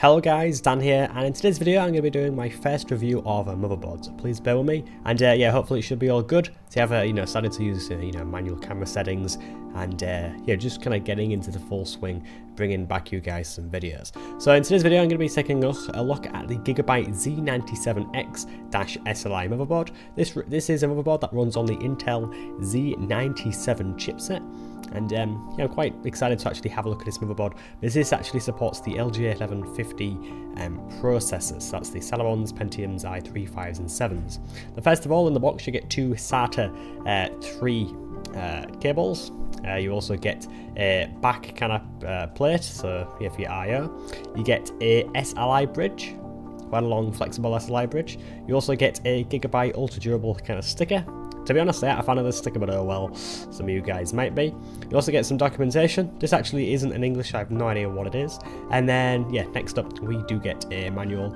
Hello guys, Dan here, and in today's video I'm going to be doing my first review of a motherboard, so please bear with me. And yeah, hopefully it should be all good. So I've started to use manual camera settings, and yeah, just kind of getting into the full swing, bringing back you guys some videos. So in today's video I'm going to be taking a look at the Gigabyte Z97X-SLI motherboard. This is a motherboard that runs on the Intel Z97 chipset. And I'm quite excited to actually have a look at this motherboard, because this actually supports the LGA1150 processors. So that's the Celerons, Pentiums, i3, 5s and 7s. But first of all, in the box you get two SATA 3 cables. You also get a back kind of plate, so here for your I/O. You get a SLI bridge, quite a long flexible SLI bridge. You also get a Gigabyte ultra durable kind of sticker. To be honest, I'm a fan of this sticker, but oh well, some of you guys might be. You also get some documentation. This actually isn't in English, I have no idea what it is. And then, yeah, next up we do get a manual,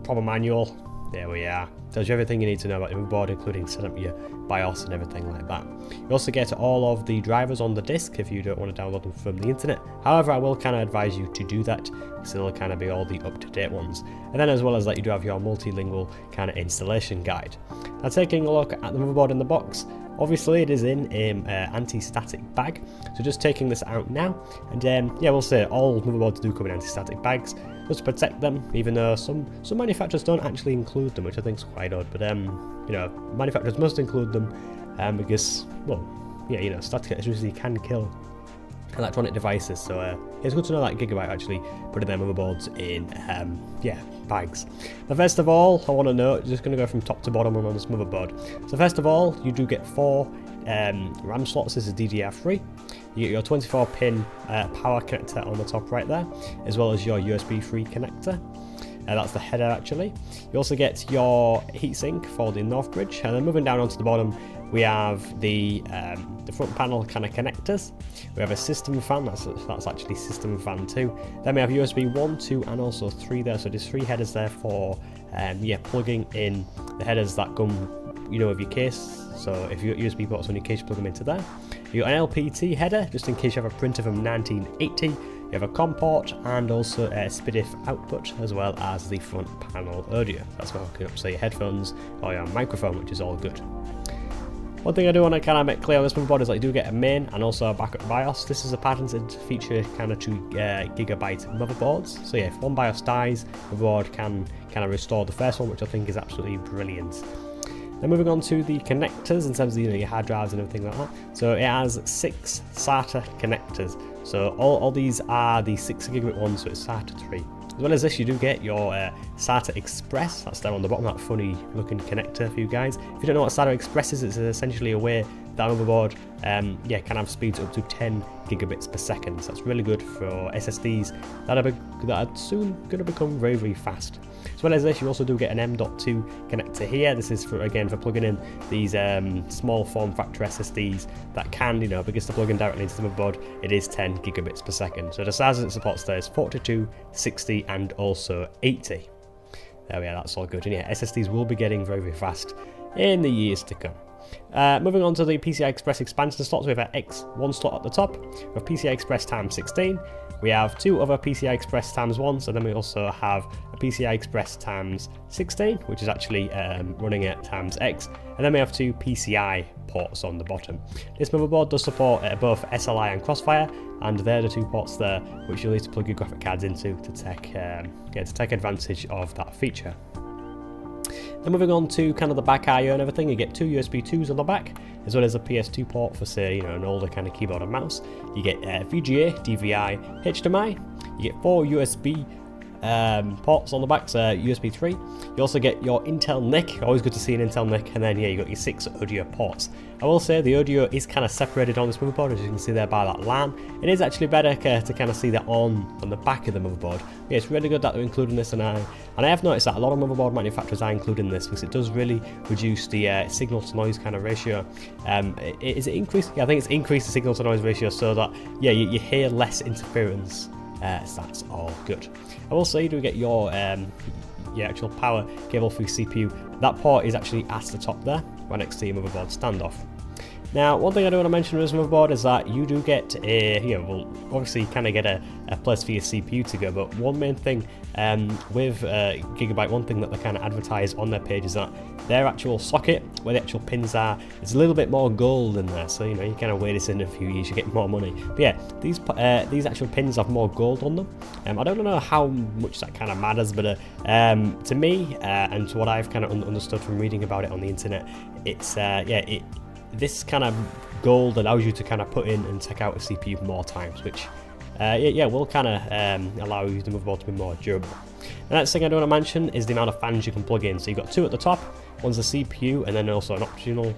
proper manual. There we are. Tells you everything you need to know about your motherboard, including setting up your BIOS and everything like that. You also get all of the drivers on the disk if you don't want to download them from the internet. However, I will kind of advise you to do that, because it'll kind of be all the up-to-date ones. And then as well as that, you do have your multilingual kind of installation guide. Now, taking a look at the motherboard in the box, obviously it is in an anti-static bag, so just taking this out now, and yeah, we'll say all motherboards do come in anti-static bags, just to protect them, even though some manufacturers don't actually include them, which I think is quite odd, but manufacturers must include them, because, well, yeah, static electricity can kill electronic devices, so it's good to know that Gigabyte actually putting their motherboards in bags. Now, first of all, I want to note, just going to go from top to bottom on this motherboard. So first of all, you do get 4 RAM slots. This is DDR3. You get your 24-pin power connector on the top right there, as well as your USB 3 connector. That's the header actually. You also get your heatsink for the North Bridge, and then moving down onto the bottom, we have the front panel kind of connectors. We have a system fan, that's actually system fan 2. Then we have USB 1, 2 and also 3 there, so there's 3 headers there for plugging in the headers that come with your case. So if you got USB ports on your case, you plug them into there. You got an LPT header, just in case you have a printer from 1980. You have a COM port and also a SPDIF output, as well as the front panel audio. That's where you can up, say, your headphones or your microphone, which is all good. One thing I do want to kind of make clear on this motherboard is that you do get a main and also a backup BIOS. This is a patented feature kind of to Gigabyte motherboards. So yeah, if one BIOS dies, the board can kind of restore the first one, which I think is absolutely brilliant. Then moving on to the connectors in terms of your hard drives and everything like that. So it has 6 SATA connectors. So all these are the 6 gigabit ones, so it's SATA 3. As well as this, you do get your SATA Express. That's down on the bottom, that funny looking connector for you guys. If you don't know what SATA Express is, it's essentially a way that motherboard can have speeds up to 10 gigabits per second. So that's really good for SSDs that are soon going to become very, very fast. As well as this, you also do get an M.2 connector here. This is for plugging in these small form factor SSDs that can, because they're plugging directly into the motherboard, it is 10 gigabits per second. So the sizes it supports there is 42, 60 and also 80. There we are, that's all good. And yeah, SSDs will be getting very, very fast in the years to come. Moving on to the PCI Express expansion slots, we have an X1 slot at the top. We have PCI Express times 16. We have 2 other PCI Express times 1, so then we also have a PCI Express times 16, which is actually running at times X, and then we have 2 PCI ports on the bottom. This motherboard does support both SLI and Crossfire, and they're the 2 ports there which you'll need to plug your graphic cards into to take advantage of that feature. Then moving on to kind of the back I/O and everything, you get 2 USB 2s on the back, as well as a PS2 port for, say, an older kind of keyboard and mouse. You get VGA, DVI, HDMI. You get 4 USB ports on the back, so USB 3. You also get your Intel NIC, always good to see an Intel NIC, and then yeah, you got your 6 audio ports. I will say the audio is kind of separated on this motherboard, as you can see there by that LAN. It is actually better to kind of see that on the back of the motherboard. Yeah, it's really good that they're including this, and I have noticed that a lot of motherboard manufacturers are including this, because it does really reduce the signal to noise kind of ratio. Is it increased? Yeah, I think it's increased the signal to noise ratio so that you hear less interference. So that's all good. I will say you do get your actual power cable for your CPU. That port is actually at the top there, right next to your motherboard standoff. Now, one thing I do want to mention with this motherboard is that you do get well, obviously you kind of get a place for your CPU to go, but one main thing with Gigabyte, one thing that they kind of advertise on their page is that their actual socket, where the actual pins are, is a little bit more gold in there, so you know, you kind of weigh this in a few years, you get more money. But yeah, these actual pins have more gold on them. I don't know how much that kind of matters, but to me, and to what I've kind of understood from reading about it on the internet, it's this kind of gold allows you to kind of put in and take out a CPU more times, which will kind of allow the motherboard to be more durable. The next thing I do want to mention is the amount of fans you can plug in. So you've got two at the top, one's a CPU and then also an optional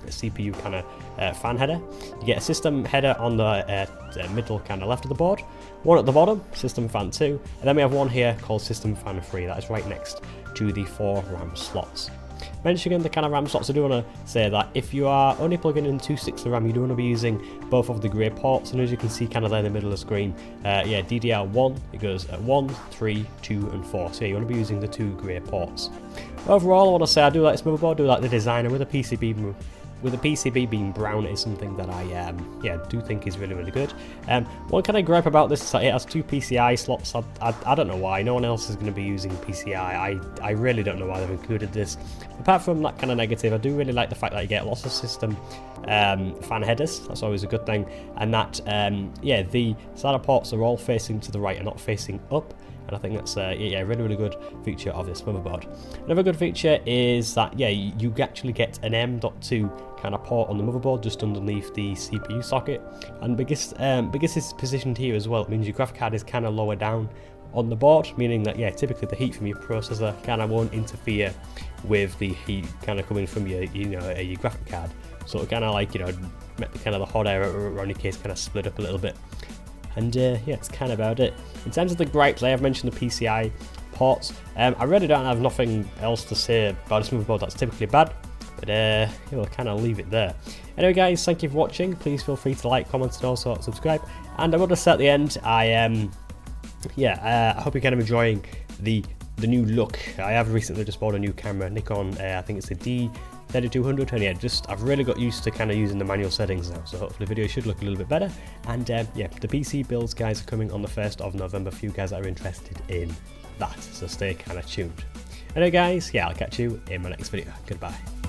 CPU kind of fan header. You get a system header on the middle kind of left of the board, one at the bottom, system fan 2, and then we have one here called system fan 3 that is right next to the 4 RAM slots. Mentioning the kind of RAM slots, I do want to say that if you are only plugging in 2 sticks of RAM, you do want to be using both of the grey ports, and as you can see kind of there in the middle of the screen, DDR1, it goes at 1, 3, 2 and 4, so yeah, you want to be using the 2 grey ports. Overall, I want to say I do like this motherboard, I do like the designer with a PCB. With the PCB being brown, is something that I do think is really, really good. One kind of gripe about this is that it has 2 PCI slots. I don't know why. No one else is going to be using PCI. I really don't know why they've included this. Apart from that kind of negative, I do really like the fact that you get lots of system fan headers. That's always a good thing. And that, the SATA ports are all facing to the right and not facing up. And I think that's a really, really good feature of this motherboard. Another good feature is that you actually get an M.2 kind of port on the motherboard just underneath the CPU socket, and because it's positioned here as well, it means your graphic card is kind of lower down on the board, meaning that typically the heat from your processor kind of won't interfere with the heat kind of coming from your graphic card. So it kind of like make the kind of the hot air around your case kind of split up a little bit. And it's kind of about it. In terms of the gripes, I have mentioned the PCI ports. I really don't have nothing else to say about this motherboard that's typically bad, but we'll kind of leave it there. Anyway guys, thank you for watching. Please feel free to like, comment and also subscribe. And I want to say at the end, I hope you're kind of enjoying the new look. I have recently just bought a new camera, Nikon, I think it's the D3200, and I've really got used to kind of using the manual settings now, so hopefully the video should look a little bit better. And the PC builds guys are coming on the 1st of November for you guys that are interested in that, so stay kind of tuned. Anyway guys, I'll catch you in my next video. Goodbye.